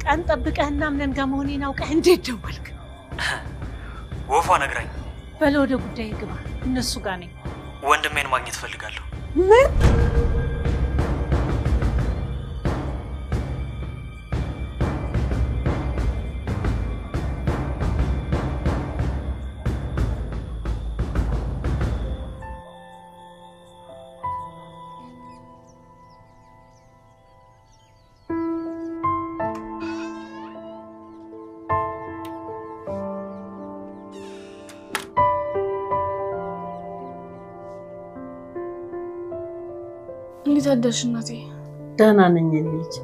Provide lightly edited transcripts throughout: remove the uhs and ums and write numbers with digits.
ቀን ጠብቀህና ምንን ጋር መሆኔን አውቀህ እንዴት ደወልክ? ወፏ ነግራኝ። በል ወደ ጉዳይ ግባ። እነሱ ጋር ነኝ። ወንድሜን ማግኘት ፈልጋለሁ። ምን? እንዴት እናቴ? ደህና ነኝ ልጅ።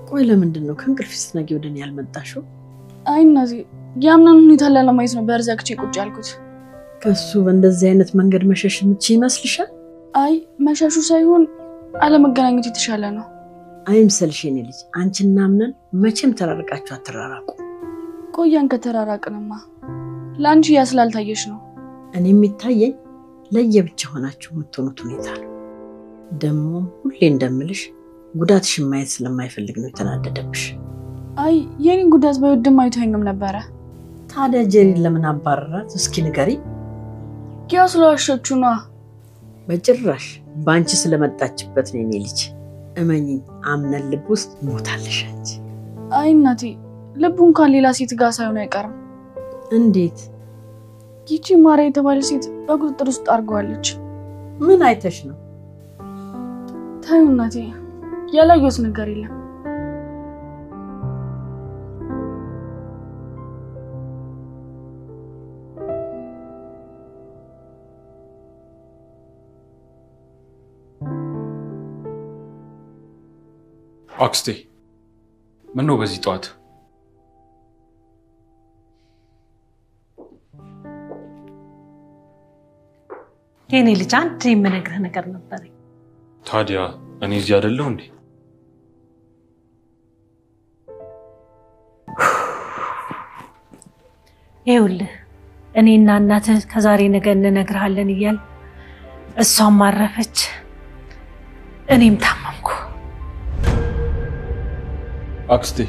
ቆይ ለምንድን ነው ከእንቅልፍ ስትነጊ ወደኔ ያልመጣሽው? አይ እናቴ ያምናን ሁኔታ ለማየት ነው በርዛክቼ ቁጭ ያልኩት። ከሱ በእንደዚህ አይነት መንገድ መሸሽ የምትችይ ይመስልሻል? አይ መሸሹ ሳይሆን አለመገናኘት የተሻለ ነው። አይምሰልሽ የኔ ልጅ። አንቺና አምነን መቼም ተራርቃችሁ አትራራቁ። ቆያን ከተራራቅንማ ለአንቺ ያስላልታየሽ ነው። እኔ የሚታየኝ ለየብቻ ሆናችሁ የምትሆኑት ሁኔታ ነው። ደግሞ ሁሌ እንደምልሽ ጉዳትሽን ማየት ስለማይፈልግ ነው የተናደደብሽ። አይ የኔን ጉዳት ባይወድም አይተኸኝም ነበረ። ታዲያ ጀሪን ለምን አባረራት? እስኪ ንገሪ። ያው ስለዋሸችው ነው። በጭራሽ ባንቺ ስለመጣችበት ነው የኔ ልጅ። እመኚኝ አምነን ልብ ውስጥ ሞታለሽ አንቺ። አይ እናቴ ልቡ እንኳን ሌላ ሴት ጋር ሳይሆን አይቀርም። እንዴት? ይቺ ማርያ የተባለ ሴት በቁጥጥር ውስጥ አድርገዋለች። ምን አይተሽ ነው? ታዩ እናቴ ያላየሁት ነገር የለም። አክስቴ ምን ነው በዚህ ጠዋት? የኔ ልጅ አንድ የምነግርህ ነገር ነበረኝ። ታዲያ እኔ እዚህ አይደለሁ እንዴ? ይኸውልህ እኔና እናትህ ከዛሬ ነገ እንነግርሃለን እያል እሷም ማረፈች፣ እኔም ታመምኩ። አክስቴ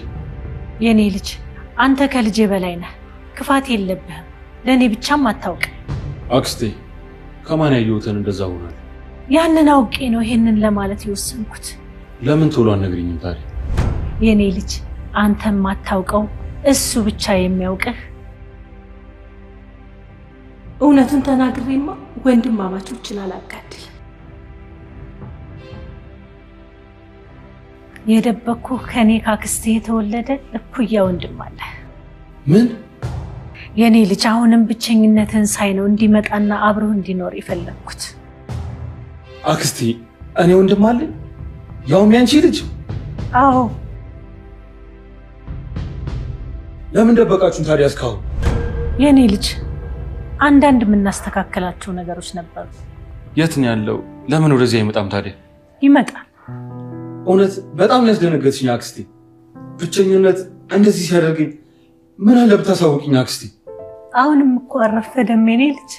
የኔ ልጅ አንተ ከልጄ በላይ ነህ። ክፋት የለብህም። ለእኔ ብቻም አታውቅ። አክስቴ ከማን ያየሁትን እንደዛ ሆናል? ያንን አውቄ ነው ይሄንን ለማለት የወሰንኩት። ለምን ቶሎ አትነግሪኝም ታዲያ? የኔ ልጅ አንተም ማታውቀው እሱ ብቻ የሚያውቅህ። እውነቱን ተናግሬማ ወንድማማቾችን አላጋድልም። የደበኩህ ከኔ ካክስቴ የተወለደ እኩያ ወንድም አለ። ምን? የኔ ልጅ አሁንም ብቸኝነትን ሳይ ነው እንዲመጣና አብሮ እንዲኖር የፈለኩት። አክስቴ እኔ ወንድም አለኝ? ያውም ያንቺ ልጅ? አዎ። ለምን ደበቃችሁን ታዲያ እስካሁን? የኔ ልጅ አንዳንድ የምናስተካከላቸው ነገሮች ነበሩ። የት ነው ያለው? ለምን ወደዚህ አይመጣም ታዲያ? ይመጣል። እውነት በጣም ያስደነገጥሽኝ አክስቴ። ብቸኝነት እንደዚህ ሲያደርገኝ ምን አለ ብታሳውቂኝ አክስቴ። አሁንም እኮ አረፈደም የኔ ልጅ።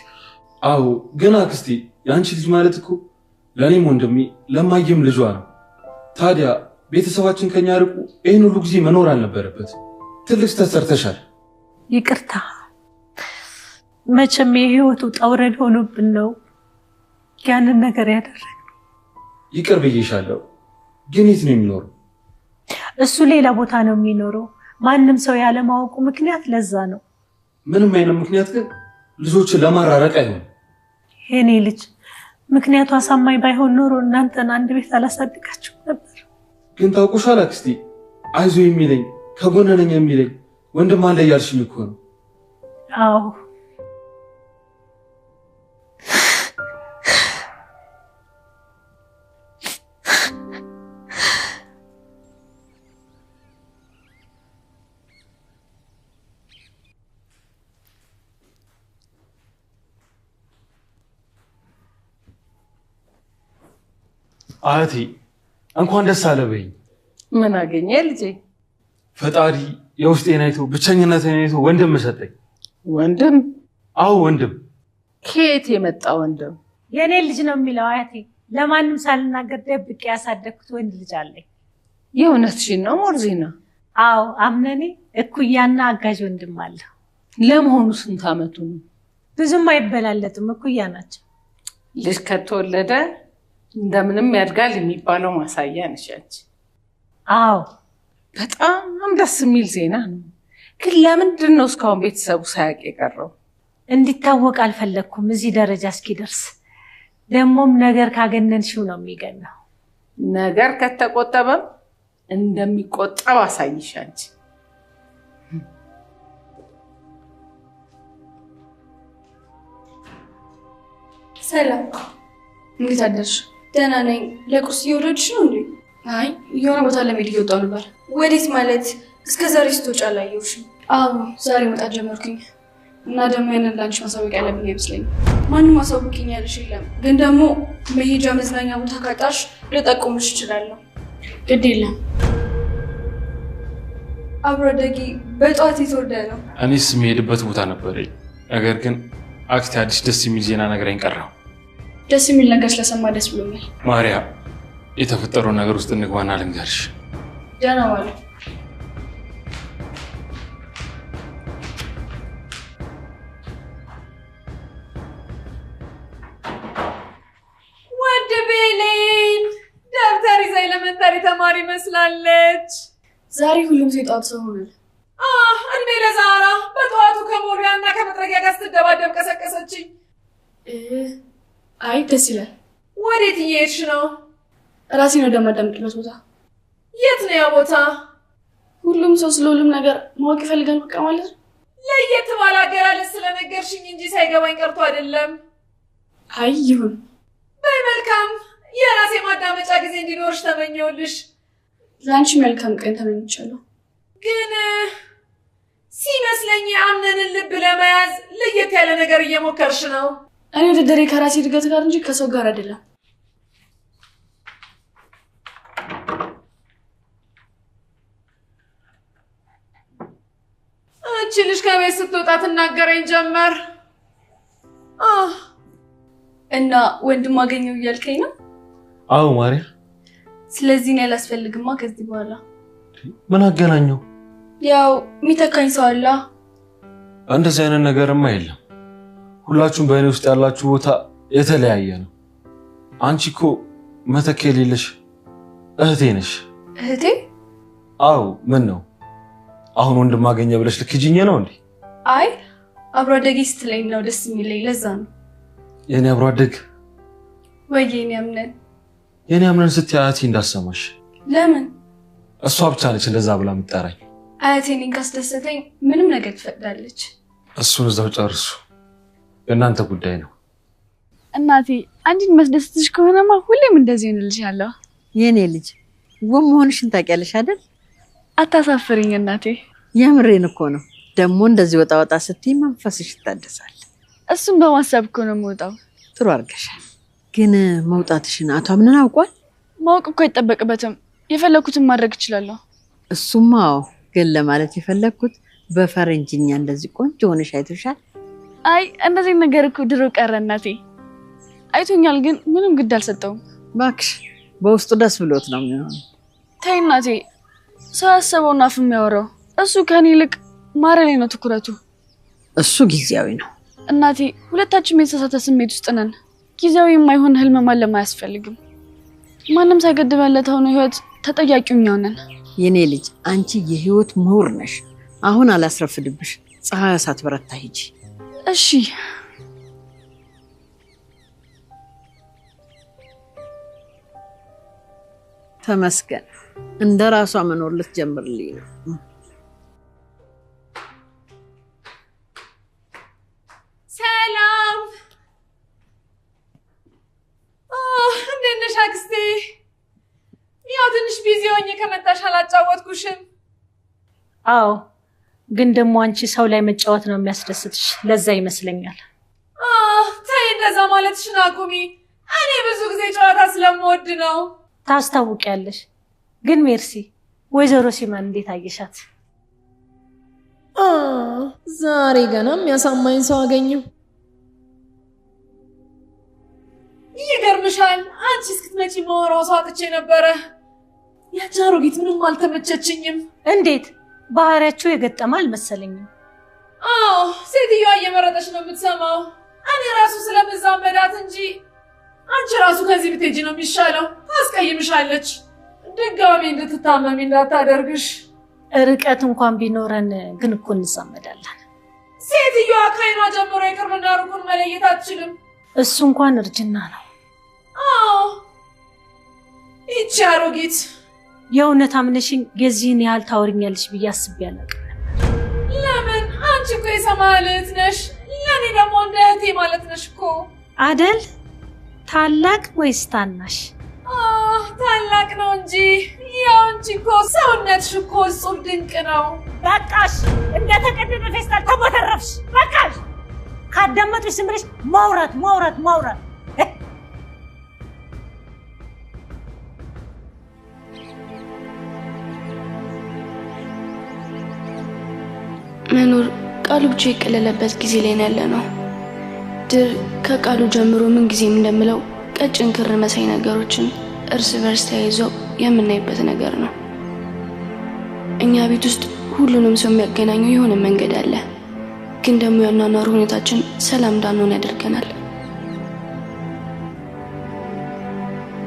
አዎ ግን አክስቴ ያንቺ ልጅ ማለት እኮ ለኔም ወንድሜ ለማየም ልጇ ነው። ታዲያ ቤተሰባችን ከኛ ርቁ ይሄን ሁሉ ጊዜ መኖር አልነበረበት። ትልቅ ተሰርተሻል። ይቅርታ መቼም የህይወቱ ጠውረድ ሆኖብን ነው ያንን ነገር ያደረግነው። ይቅር ብዬሻለሁ። ግን የት ነው የሚኖረው? እሱ ሌላ ቦታ ነው የሚኖረው። ማንም ሰው ያለማወቁ ምክንያት ለዛ ነው። ምንም አይነት ምክንያት ግን ልጆችን ለማራረቅ አይሆንም። የኔ ልጅ ምክንያቱ አሳማኝ ባይሆን ኖሮ እናንተን አንድ ቤት አላሳድጋችሁ ነበር። ግን ታውቁሻል አክስቴ፣ አይዞ የሚለኝ ከጎኔ ነኝ የሚለኝ ወንድም አለ እያልሽኝ እኮ ነው። አዎ አያቴ እንኳን ደስ አለ በይኝ። ምን አገኘ ልጄ? ፈጣሪ የውስጤን አይቶ ብቸኝነቴን አይቶ ወንድም ሰጠኝ። ወንድም? አዎ ወንድም። ከየት የመጣ ወንድም? የኔ ልጅ ነው የሚለው አያቴ። ለማንም ሳልናገር ደብቄ ያሳደግኩት ወንድ ልጅ አለኝ። የእውነትሽን ነው ሞርዚና? አዎ አምነኔ እኩያና አጋዥ ወንድም አለ። ለመሆኑ ስንት አመቱ ነው? ብዙም አይበላለጥም፣ እኩያ ናቸው። ልጅ ከተወለደ እንደምንም ያድጋል የሚባለው ማሳያ ነሽ አንቺ። አዎ በጣም ደስ የሚል ዜና ነው። ግን ለምንድን ነው እስካሁን ቤተሰቡ ሳያውቅ የቀረው? እንዲታወቅ አልፈለኩም እዚህ ደረጃ እስኪደርስ። ደግሞም ነገር ካገነንሽው ነው የሚገናው። ነገር ከተቆጠበም እንደሚቆጠብ አሳይሽ አንቺ። ሰላም፣ እንዴት አደርሽ? ደህና ነኝ። ለቁርስ እየወረድሽ ነው እንዴ? አይ የሆነ ቦታ ለመሄድ እየወጣሁ ነበር። ወዴት ማለት? እስከ ዛሬ ስትወጪ አላየሁሽም። አዎ ዛሬ መውጣት ጀመርኩኝ እና ደግሞ ያንን ላንቺ ማሳወቅ ያለብኝ አይመስለኝም። ማንም አሳውቅኝ ያለሽ የለም፣ ግን ደግሞ መሄጃ መዝናኛ ቦታ ካጣሽ ልጠቁምሽ እችላለሁ። ግድ የለም። አብሮ አደጌ በጠዋት የተወደ ነው። እኔስ የሚሄድበት ቦታ ነበረኝ፣ ነገር ግን አክስቴ አዲስ ደስ የሚል ዜና ነገረኝ ቀረው። ደስ የሚል ነገር ስለሰማ ደስ ብሎኛል። ማርያ፣ የተፈጠረው ነገር ውስጥ እንግባና ልንገርሽ። ደህና ዋሉ። ወደ ቤሌን ደብተር ይዛ ኤሌመንታሪ ተማሪ መስላለች። ዛሬ ሁሉም ሰው የጠዋት ሰው ሆኗል። እድሜ ለዛራ በጠዋቱ ከሞሪያ እና ከመጥረጊያ ጋር ስትደባደብ ቀሰቀሰችኝ። አይ ደስ ይላል። ወዴት እየሄድሽ ነው? ራሴን ወደማዳምጥበት ቦታ። የት ነው ያ ቦታ? ሁሉም ሰው ስለ ሁሉም ነገር ማወቅ ይፈልጋል በቃ ማለት ነው። ለየት ባለ አገላለጽ ስለነገርሽኝ እንጂ ሳይገባኝ ቀርቶ አይደለም። አይ ይሁን። በይ መልካም፣ የራሴ ማዳመጫ ጊዜ እንዲኖርሽ ተመኘውልሽ። ለአንቺ መልካም ቀን ተመኝቻለሁ። ግን ሲመስለኝ የአምነንን ልብ ለመያዝ ለየት ያለ ነገር እየሞከርሽ ነው። እኔ ውድድሬ ከራሴ እድገት ጋር እንጂ ከሰው ጋር አይደለም። እቺ ልጅ ከቤት ስትወጣ ትናገረኝ ጀመር። እና ወንድም አገኘው እያልከኝ ነው? አዎ ማርያ። ስለዚህ እኔ አላስፈልግማ ከዚህ በኋላ። ምን አገናኘው? ያው የሚተካኝ ሰው አለ። እንደዚህ አይነት ነገርማ የለም። ሁላችሁም በእኔ ውስጥ ያላችሁ ቦታ የተለያየ ነው። አንቺ እኮ መተኪያ የሌለሽ እህቴ ነሽ። እህቴ? አዎ። ምን ነው አሁን ወንድም አገኘ ብለሽ ልክጂኝ ነው እንዴ? አይ አብሮ አደጌ ስትለኝ ነው ደስ የሚለኝ፣ ለዛ ነው። የኔ አብሮ አደግ ወይ የኔ አምነን? የኔ አምነን ስትይ አያቴ እንዳሰማሽ። ለምን? እሷ ብቻ ነች እንደዛ ብላ የምትጠራኝ። አያቴ እኔን ካስደሰተኝ ምንም ነገር ትፈቅዳለች። እሱን እዛው ጨርሱ፣ የእናንተ ጉዳይ ነው። እናቴ አንቺን መስደስትሽ ከሆነማ ሁሌም እንደዚህ እንልሻለሁ። የኔ ልጅ ውብ መሆንሽን ታውቂያለሽ አይደል? አታሳፍሪኝ እናቴ። የምሬን እኮ ነው። ደግሞ እንደዚህ ወጣ ወጣ ስትይ መንፈስሽ ይታደሳል። እሱም በማሰብ እኮ ነው የምወጣው። ጥሩ አድርገሻል። ግን መውጣትሽን አቶ አምነን አውቋል? ማወቅ እኮ አይጠበቅበትም። የፈለኩትን ማድረግ እችላለሁ። እሱማ አዎ። ግን ለማለት የፈለኩት በፈረንጅኛ እንደዚህ ቆንጆ ሆነሽ አይቶሻል? አይ እንደዚህ ነገር እኮ ድሮ ቀረ እናቴ። አይቶኛል፣ ግን ምንም ግድ አልሰጠውም። እባክሽ በውስጡ ደስ ብሎት ነው የሚሆነው። ተይ እናቴ፣ ሰው ያሰበውን አፍ የሚያወራው እሱ ከኔ ይልቅ ማረ ላይ ነው ትኩረቱ። እሱ ጊዜያዊ ነው እናቴ። ሁለታችንም የተሳሳተ ስሜት ውስጥ ነን። ጊዜያዊ የማይሆን ህልም ማለም አያስፈልግም። ማንም ሳይገድበን ለተሆነ ህይወት ተጠያቂው እኛው ነን። የኔ ልጅ አንቺ የህይወት ምሁር ነሽ። አሁን አላስረፍድብሽ። ፀሐይ ሳትበረታ ሂጂ። እሺ። ተመስገን፣ እንደ ራሷ መኖር ልትጀምርልኝ ነው። ሰላም። እንዴት ነሽ አክስቴ? ያው ትንሽ ቢዚ ሆኜ ከመጣሽ አላጫወትኩሽም። አዎ፣ ግን ደግሞ አንቺ ሰው ላይ መጫወት ነው የሚያስደስትሽ። ለዛ ይመስለኛል። ተይ እንደዛ ማለትሽን አቁሚ። እኔ ብዙ ጊዜ ጨዋታ ስለምወድ ነው። ታስታውቂያለሽ። ግን ሜርሲ፣ ወይዘሮ ሲማን እንዴት አየሻት? ዛሬ ገና የሚያሳማኝ ሰው አገኘሁ። ይገርምሻል፣ አንቺ እስክትመጪ ማወራው ሰው አጥቼ ነበረ። ያቻሮጊት ምንም አልተመቸችኝም። እንዴት ባህሪያቸው የገጠመ አልመሰለኝም። አዎ ሴትዮዋ እየመረጠች ነው የምትሰማው። እኔ ራሱ ስለምዛመዳት እንጂ አንቺ ራሱ ከዚህ ብትሄጂ ነው የሚሻለው። ታስቀይምሻለች። ድጋሚ እንድትታመሚ እንዳታደርግሽ። ርቀት እንኳን ቢኖረን ግን እኮ እንዛመዳለን። ሴትዮዋ ከዓይኗ ጀምሮ የቅርብና ሩቁን መለየት አትችልም። እሱ እንኳን እርጅና ነው። አዎ ይቺ አሮጊት የእውነት አምነሽኝ የዚህን ያህል ታወሪኛለሽ ብዬ አስቤ አላውቅም። ለምን? አንቺ እኮ የሰማይ እህት ነሽ። ለእኔ ደግሞ እንደ እህቴ ማለት ነሽ እኮ አደል? ታላቅ ወይስ ታናሽ? ታላቅ ነው እንጂ ያው እንጂ እኮ ሰውነትሽ እኮ እጹብ ድንቅ ነው። በቃሽ! እንደተቀደደ ፌስታል ተሞተረፍሽ። በቃሽ! ካዳመጡሽ ዝም ብለሽ ማውራት ማውራት ማውራት። መኖር ቃሉ ብቻ የቀለለበት ጊዜ ላይ ነው ያለነው። ድር ከቃሉ ጀምሮ ምን ጊዜም እንደምለው ቀጭን ክር መሳይ ነገሮችን እርስ በርስ ተያይዘው የምናይበት ነገር ነው። እኛ ቤት ውስጥ ሁሉንም ሰው የሚያገናኘው የሆነ መንገድ አለ፣ ግን ደግሞ ያኗኗር ሁኔታችን ሰላም እንዳንሆን ያደርገናል።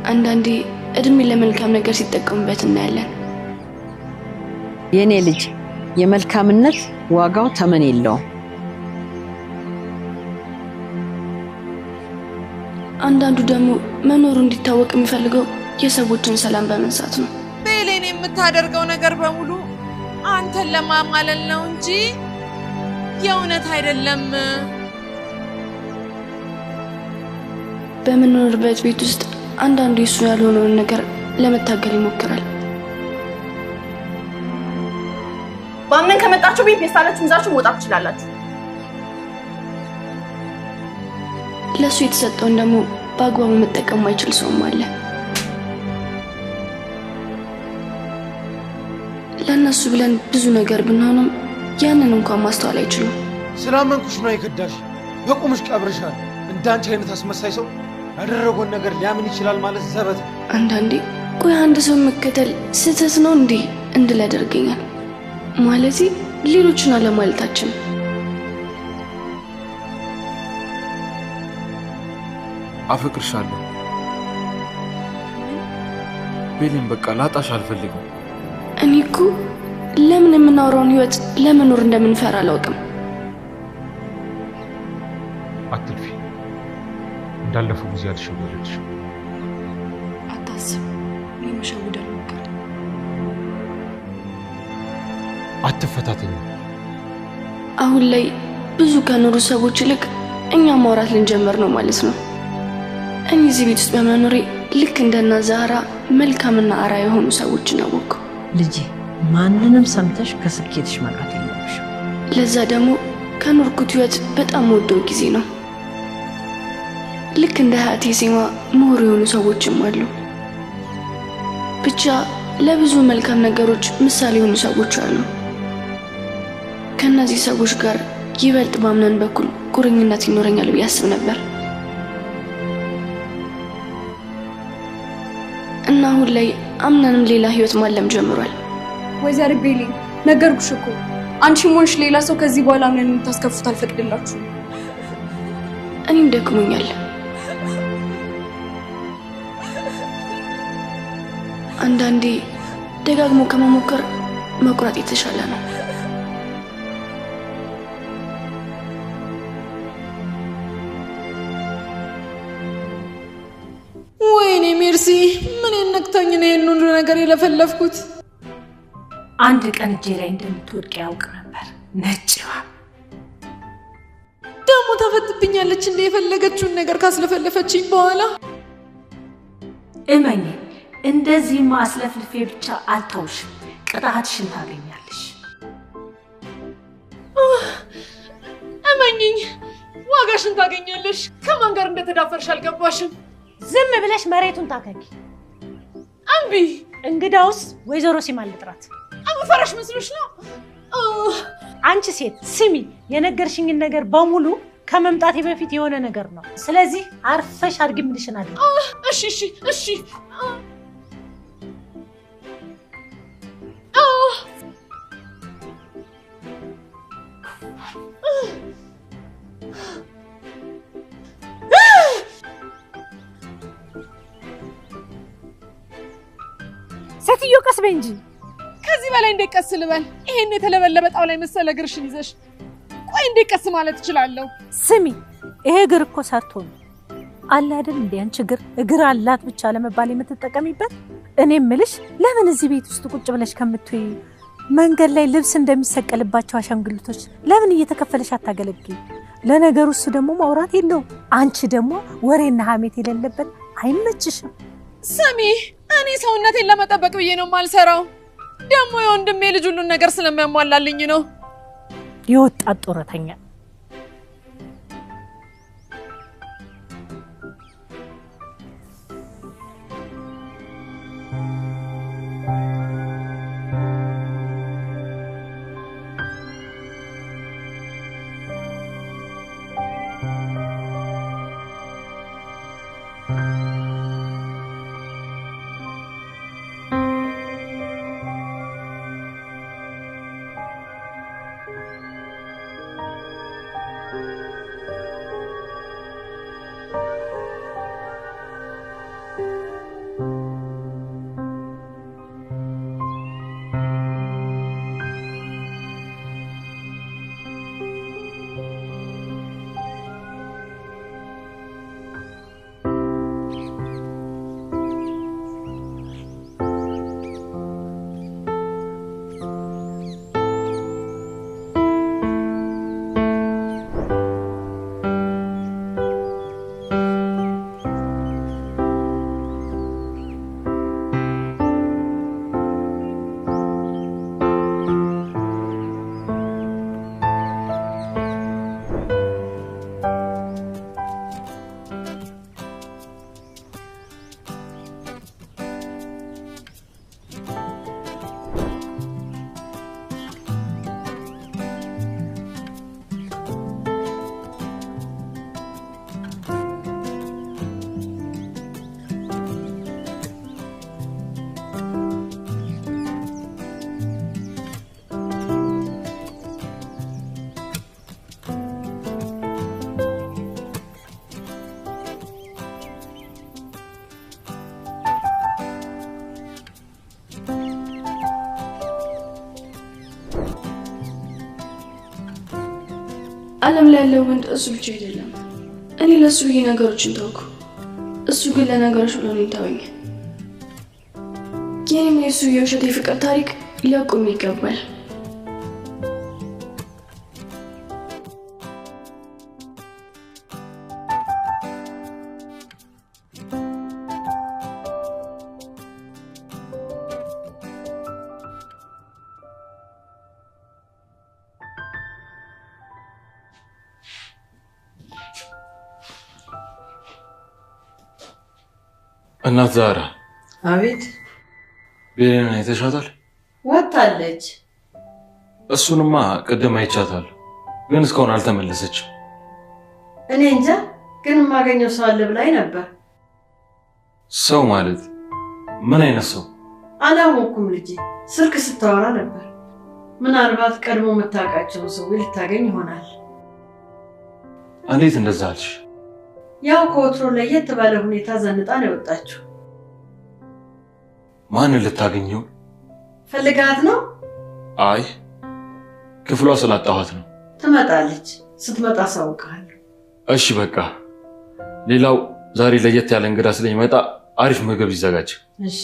አንዳንዴ እድሜ ለመልካም ነገር ሲጠቀሙበት እናያለን። የኔ ልጅ የመልካምነት ዋጋው ተመን የለውም። አንዳንዱ ደግሞ መኖሩ እንዲታወቅ የሚፈልገው የሰዎችን ሰላም በመንሳት ነው። ቤሌን የምታደርገው ነገር በሙሉ አንተን ለማማለል ነው እንጂ የእውነት አይደለም። በምንኖርበት ቤት ውስጥ አንዳንዱ የሱ ያልሆነውን ነገር ለመታገል ይሞክራል። ባምን ከመጣችሁ ቤት ፌስታላችሁን ይዛችሁ መውጣት ትችላላችሁ። ለሱ የተሰጠውን ደግሞ በአግባቡ መጠቀም ማይችል ሰውም አለ። ለነሱ ብለን ብዙ ነገር ብንሆንም ያንን እንኳን ማስተዋል አይችሉም። ስላመንኩሽ ነው የከዳሽ። በቁምሽ ቀብርሻል። እንዳንቺ አይነት አስመሳይ ሰው ያደረገውን ነገር ሊያምን ይችላል ማለት ዘበት። አንዳንዴ ቆይ አንድ ሰው መከተል ስህተት ነው እንዴ እንድል ያደርገኛል። ማለቴ ሌሎችን አለማለታችን። አፈቅርሻለሁ ቤሌን፣ በቃ ላጣሽ አልፈልግም። እኔ እኮ ለምን የምናወራውን ህይወት ለመኖር እንደምንፈራ አላውቅም። አትልፊ፣ እንዳለፈው ጊዜ አልሸወደልሽ። አታስብ፣ የምሸውደል ነገር አትፈታተኝ። አሁን ላይ ብዙ ከኖሩ ሰዎች ይልቅ እኛ ማውራት ልንጀምር ነው ማለት ነው። እኔ እዚህ ቤት ውስጥ በመኖሬ ልክ እንደና ዛራ መልካምና አርአያ የሆኑ ሰዎችን አወቅኩ። ልጄ ማንንም ሰምተሽ ከስኬትሽ መቅረት የለብሽም። ለዛ ደግሞ ከኖርኩት ህይወት በጣም ወደው ጊዜ ነው። ልክ እንደ ሀያቴ ዜማ ምሁር የሆኑ ሰዎችም አሉ። ብቻ ለብዙ መልካም ነገሮች ምሳሌ የሆኑ ሰዎች አሉ። ከነዚህ ሰዎች ጋር ይበልጥ ባምነን በኩል ቁርኝነት ይኖረኛል ብዬ አስብ ነበር እና አሁን ላይ አምነንም ሌላ ህይወት ማለም ጀምሯል። ወይዘሮ ቤሊ ነገርኩሽ እኮ አንቺም ሆንሽ ሌላ ሰው ከዚህ በኋላ አምነን እንታስከፉት አልፈቅድላችሁ። እኔም ደክሞኛል። አንዳንዴ ደጋግሞ ከመሞከር መቁረጥ የተሻለ ነው። ወይኔ ሜርሲ፣ ምን ነክቶኝ ነው ይሄን ሁሉ ነገር የለፈለፍኩት? አንድ ቀን እጄ ላይ እንደምትወድቅ ያውቅ ነበር። ነጭዋ ደግሞ ተፈትብኛለች እንደ የፈለገችውን ነገር ካስለፈለፈችኝ በኋላ። እመኝ፣ እንደዚህማ አስለፍልፌ ብቻ አልተውሽም። ቅጣትሽን ታገኛለሽ። እመኝኝ፣ ዋጋሽን ታገኛለሽ። ከማን ጋር እንደተዳፈርሽ አልገባሽም። ዝም ብለሽ መሬቱን ታከኪ። እምቢ። እንግዳውስ ወይዘሮ ሲማን ልጥራት። አመፈረሽ መስሎሽ ነው? አንቺ ሴት ስሚ፣ የነገርሽኝን ነገር በሙሉ ከመምጣቴ በፊት የሆነ ነገር ነው። ስለዚህ አርፈሽ አድርጊ የምልሽን አድርጊ። እሺ እሺ እሺ። ሴትዮ ቀስ በይ እንጂ ከዚህ በላይ እንዴት ቀስ ልበል? ይሄን የተለበለበ ጣውላ መሰለ እግርሽን ይዘሽ ቆይ እንዴት ቀስ ማለት እችላለሁ? ስሚ ይሄ እግር እኮ ሰርቶ ነው አለ አይደል እንዴ አንቺ እግር አላት ብቻ ለመባል የምትጠቀሚበት እኔ ምልሽ ለምን እዚህ ቤት ውስጥ ቁጭ ብለሽ ከምትይ መንገድ ላይ ልብስ እንደሚሰቀልባቸው አሻንጉሊቶች ለምን እየተከፈለሽ አታገለግይ? ለነገሩ እሱ ደግሞ ማውራት የለው አንቺ ደግሞ ወሬና ሀሜት የሌለበት አይመችሽም። ስሚ እኔ ሰውነቴን ለመጠበቅ ብዬ ነው ማልሰራው። ደግሞ የወንድሜ ልጅ ሁሉን ነገር ስለሚያሟላልኝ ነው። የወጣት ጦረተኛ ዓለም ላይ ያለው ወንድ እሱ ብቻ አይደለም። እኔ ለሱ ይሄ ነገሮችን ተውኩ። እሱ ግን ለነገሮች ብሎ ነው ተወኝ። የኔም የሱ የውሸት የፍቅር ታሪክ ሊያቆም ይገባል። እናት ዛራ አቤት ቤሬን አይተሻታል? ወጣለች። እሱንማ ቅድም አይቻታል፣ ግን እስካሁን አልተመለሰችም። እኔ እንጃ፣ ግን ማገኘው ሰው አለ ብላኝ ነበር። ሰው ማለት ምን አይነት ሰው? አላወኩም ልጄ፣ ስልክ ስታወራ ነበር። ምናልባት ቀድሞ የምታውቃቸውን ሰው ልታገኝ ይሆናል። እንዴት እንደዛ አልሽ? ያው ከወትሮ ለየት ባለ ሁኔታ ዘንጣ ነው የወጣችው። ማንን ልታገኘው ፈልጋት ነው? አይ ክፍሏ ስላጣኋት ነው። ትመጣለች፣ ስትመጣ አሳውቅሃለሁ። እሺ በቃ። ሌላው ዛሬ ለየት ያለ እንግዳ ስለሚመጣ አሪፍ ምግብ ይዘጋጅ። እሺ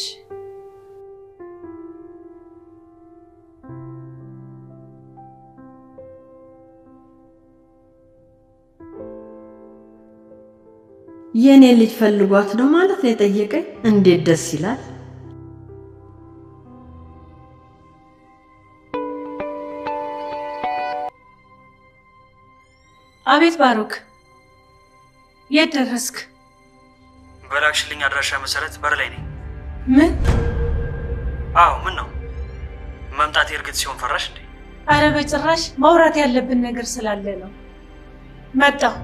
የኔ ልጅ ፈልጓት ነው ማለት ነው የጠየቀኝ። እንዴት ደስ ይላል። አቤት ባሩክ፣ የት ደረስክ? በላክሽልኝ አድራሻ መሰረት በር ላይ ነኝ። ምን? አዎ ምን ነው መምጣት እርግጥ ሲሆን ፈራሽ እንዴ? አረ በጭራሽ፣ ማውራት ያለብን ነገር ስላለ ነው። መጣሁ።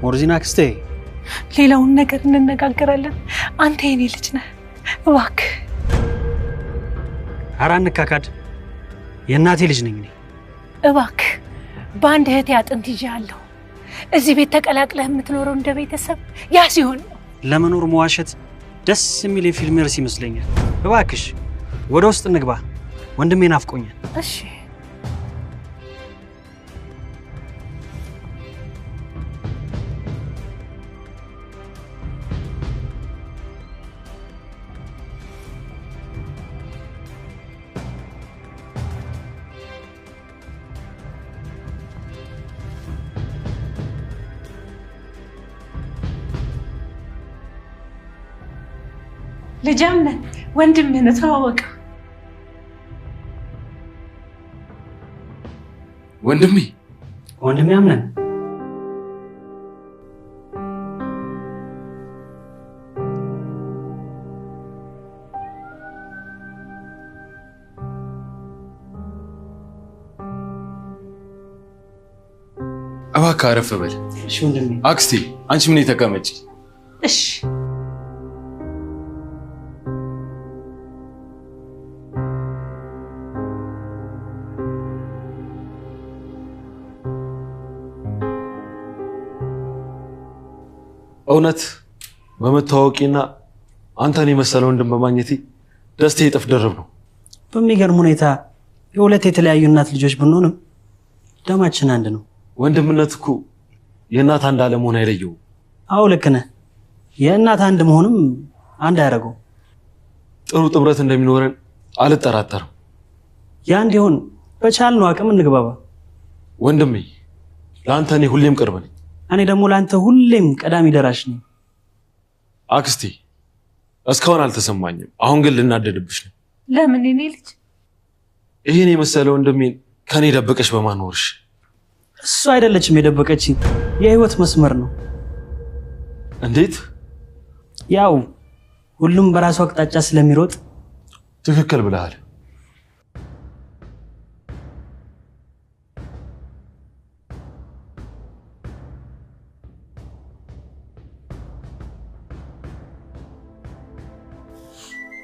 ሞርዚና አክስቴ፣ ሌላውን ነገር እንነጋገራለን። አንተ የኔ ልጅ ነህ፣ እባክህ። ኧረ አንካካድ፣ የእናቴ ልጅ ነኝ እኔ። እባክህ በአንድ እህቴ አጥንት ይዤሃለሁ። እዚህ ቤት ተቀላቅለህ የምትኖረው እንደ ቤተሰብ ያ ሲሆን ለመኖር መዋሸት ደስ የሚል የፊልም ርዕስ ይመስለኛል። እባክሽ ወደ ውስጥ እንግባ፣ ወንድሜ ናፍቆኛል። እሺ። ልጃምነን ወንድምህን ተዋወቅ። ወንድሜ አምነን እባክህ አረፍ በል። እሺ ወንድሜ። አክስቴ አንቺ ምን ተቀመጪ። እሺ። እውነት በመተዋወቂና አንተን የመሰለ ወንድም በማግኘቴ ደስታዬ እጥፍ ድርብ ነው። በሚገርም ሁኔታ የሁለት የተለያዩ እናት ልጆች ብንሆንም ደማችን አንድ ነው። ወንድምነት እኮ የእናት አንድ አለመሆን አይለየውም። አዎ ልክ ነህ። የእናት አንድ መሆንም አንድ አያደርገው። ጥሩ ጥምረት እንደሚኖረን አልጠራጠርም። ያ እንዲሆን በቻልነው አቅም እንግባባ። ወንድሜ ለአንተ እኔ ሁሌም ቅርብ ነኝ። እኔ ደግሞ ለአንተ ሁሌም ቀዳሚ ደራሽ ነኝ። አክስቴ እስካሁን አልተሰማኝም። አሁን ግን ልናደድብሽ ነው። ለምን የኔ ልጅ? ይሄን የመሰለ ወንድሜን ከኔ ደበቀሽ በማኖርሽ። እሱ አይደለችም የደበቀችኝ፣ የህይወት መስመር ነው። እንዴት? ያው ሁሉም በራሱ አቅጣጫ ስለሚሮጥ። ትክክል ብለሃል።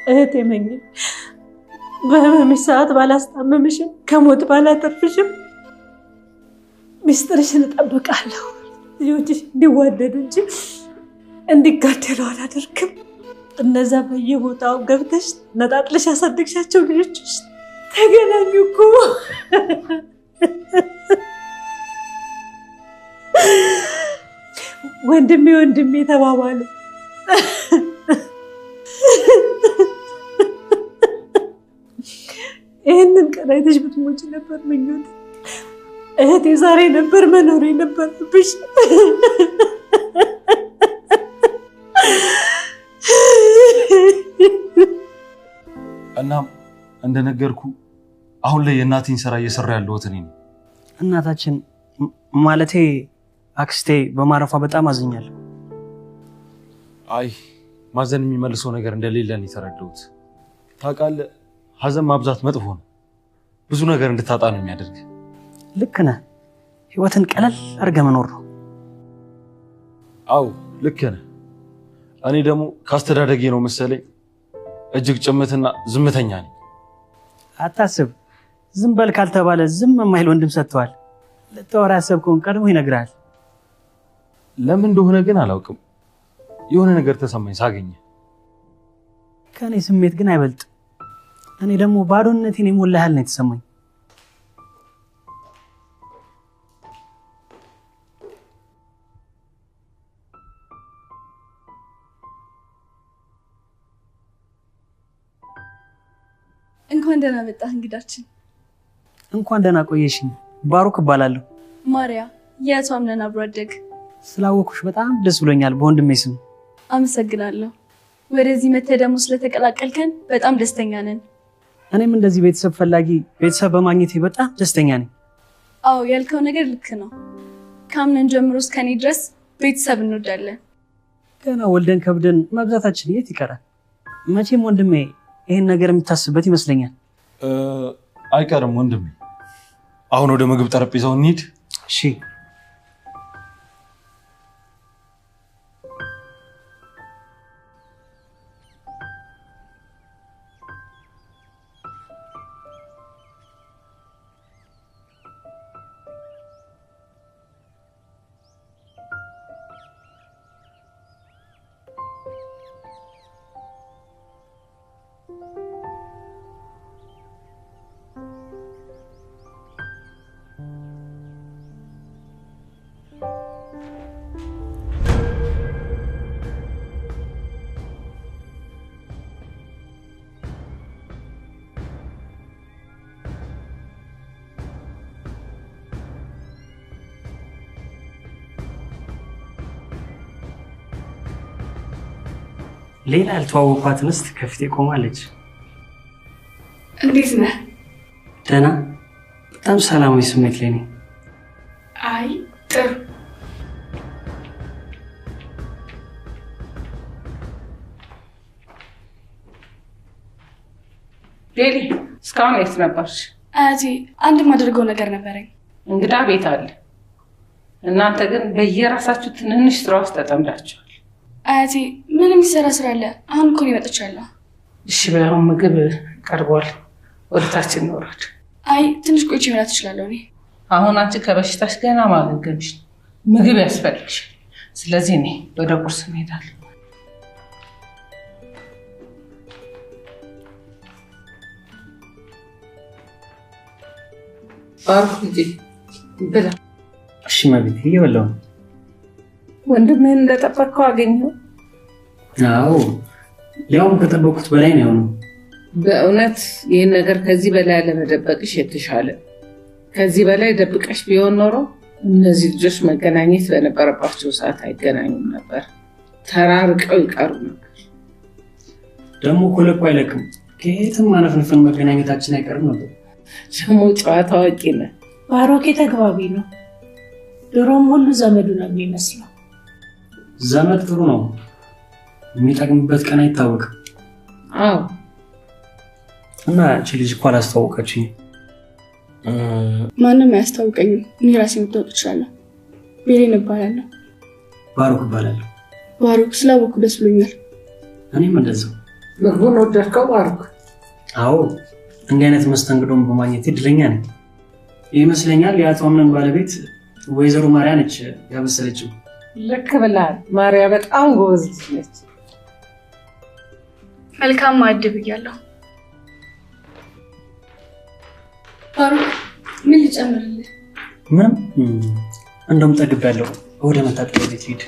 እህቴ መኝ በህመምሽ ሰዓት ባላስታመምሽም ከሞት ባላተርፍሽም ሚስጥርሽን እጠብቃለሁ። ልጆችሽ እንዲዋደዱ እንጂ እንዲጋደሉ አላደርግም። እነዛ በየቦታው ገብተሽ ነጣጥለሽ ያሳደግሻቸው ልጆችሽ ተገናኙ እኮ። ወንድሜ ተባባሉ። ይህንን ቀን አይተሽ ብትሞጪ ነበር ምኞት። እህቴ ዛሬ ነበር መኖር የነበረብሽ። እናም እንደነገርኩ አሁን ላይ የእናቴን ስራ እየሰራ ያለሁት እኔ ነኝ። እናታችን ማለቴ አክስቴ በማረፏ በጣም አዝኛለሁ። አይ ማዘን የሚመልሰው ነገር እንደሌለ ነው የተረዳሁት። ታውቃለህ፣ ሀዘን ማብዛት መጥፎ ነው። ብዙ ነገር እንድታጣ ነው የሚያደርግ። ልክ ነህ። ህይወትን ቀለል አድርገህ መኖር ነው። አዎ ልክ ነህ። እኔ ደግሞ ካስተዳደጌ ነው መሰለኝ እጅግ ጭምትና ዝምተኛ ነኝ። አታስብ፣ ዝም በል ካልተባለ ዝም የማይል ወንድም ሰጥተዋል። ልታወራ ያሰብከውን ቀድሞ ይነግራል። ለምን እንደሆነ ግን አላውቅም፣ የሆነ ነገር ተሰማኝ ሳገኘ። ከኔ ስሜት ግን አይበልጥ። እኔ ደግሞ ባዶነቴን የሞላ ያህል ነው የተሰማኝ። እንኳን ደህና መጣህ እንግዳችን። እንኳን ደህና ቆየሽኝ። ባሩክ እባላለሁ። ማርያ የአቶ አምነን አብሮ አደግ። ስላወኩሽ በጣም ደስ ብሎኛል። በወንድሜ ስም አመሰግናለሁ። ወደዚህ መተህ ደግሞ ስለተቀላቀልከን በጣም ደስተኛ ነን። እኔም እንደዚህ ቤተሰብ ፈላጊ ቤተሰብ በማግኘቴ በጣም ደስተኛ ነኝ። አዎ ያልከው ነገር ልክ ነው። ከአምነን ጀምሮ እስከ እኔ ድረስ ቤተሰብ እንወዳለን። ገና ወልደን ከብደን መብዛታችን የት ይቀራል? መቼም ወንድሜ ይሄን ነገር የሚታስበት ይመስለኛል። አይቀርም ወንድሜ። አሁን ወደ ምግብ ጠረጴዛው እንሂድ። እሺ። ሌላ ያልተዋወቅኳት እንስት ከፊቴ ቆማለች። እንዴት ነህ? ደህና፣ በጣም ሰላማዊ ስሜት ላይ ነኝ። አይ ጥሩ። ሌሊ እስካሁን የት ነበርሽ? አያቴ አንድ ማድረገው ነገር ነበረኝ። እንግዳ ቤት አለ። እናንተ ግን በየራሳችሁ ትንንሽ ስራ ውስጥ ተጠምዳችኋል። አያቴ ምንም ይሰራ ስራ አለ። አሁን እኮ ነው መጥቻለሁ። እሺ በአሁን ምግብ ቀርቧል። ወደታችን እንወራድ። አይ ትንሽ ቆይቼ መብላት እችላለሁ። እኔ አሁን አንቺ ከበሽታሽ ገና ማገገምሽ፣ ምግብ ያስፈልግሽ። ስለዚህ እኔ ወደ ቁርስ እንሄዳለን። ባርኩ እንጂ ብላ። እሺ ማቤት እየበላሁ ነው። ወንድምህን እንደጠበቅከው አገኘው? አዎ ሊያውም ከጠበቁት በላይ ነው የሆነው። በእውነት ይህን ነገር ከዚህ በላይ አለመደበቅሽ የተሻለ። ከዚህ በላይ ደብቀሽ ቢሆን ኖሮ እነዚህ ልጆች መገናኘት በነበረባቸው ሰዓት አይገናኙም ነበር፣ ተራርቀው ይቀሩ ነበር። ደግሞ እኮ ለቆ አይለቅም። ከየትም አነፍንፈን መገናኘታችን አይቀርም ነበር። ደግሞ ጨዋታ አዋቂ ነህ። ባሮኬ ተግባቢ ነው። ድሮም ሁሉ ዘመዱ ነው የሚመስለው። ዘመድ ጥሩ ነው፣ የሚጠቅምበት ቀን አይታወቅም። አዎ እና እቺ ልጅ እኮ አላስተዋወቀችኝ። ማንም አያስታውቀኝም። እኔ ራሴ መታወቅ እችላለሁ። ቤሌን እባላለሁ። ባሩክ እባላለሁ። ባሩክ ስላወኩ ደስ ብሎኛል። እኔም እንደዛው። ምግቡን ወደድከው ባሩክ? አዎ እንዲህ አይነት መስተንግዶን በማግኘት እድለኛ ነኝ። ይመስለኛል የአቶ አምነን ባለቤት ወይዘሮ ማርያ ነች ያበሰለችው። ልክ ብለሃል። ማርያ በጣም ጎበዝ ነች። መልካም ማዕድ ብያለሁ። ባሩክ ምን ልጨምርልህ? ምንም እንደውም ጠግቤያለሁ። ወደ መታጠቢያ ቤት ሂድ።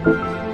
Thank you.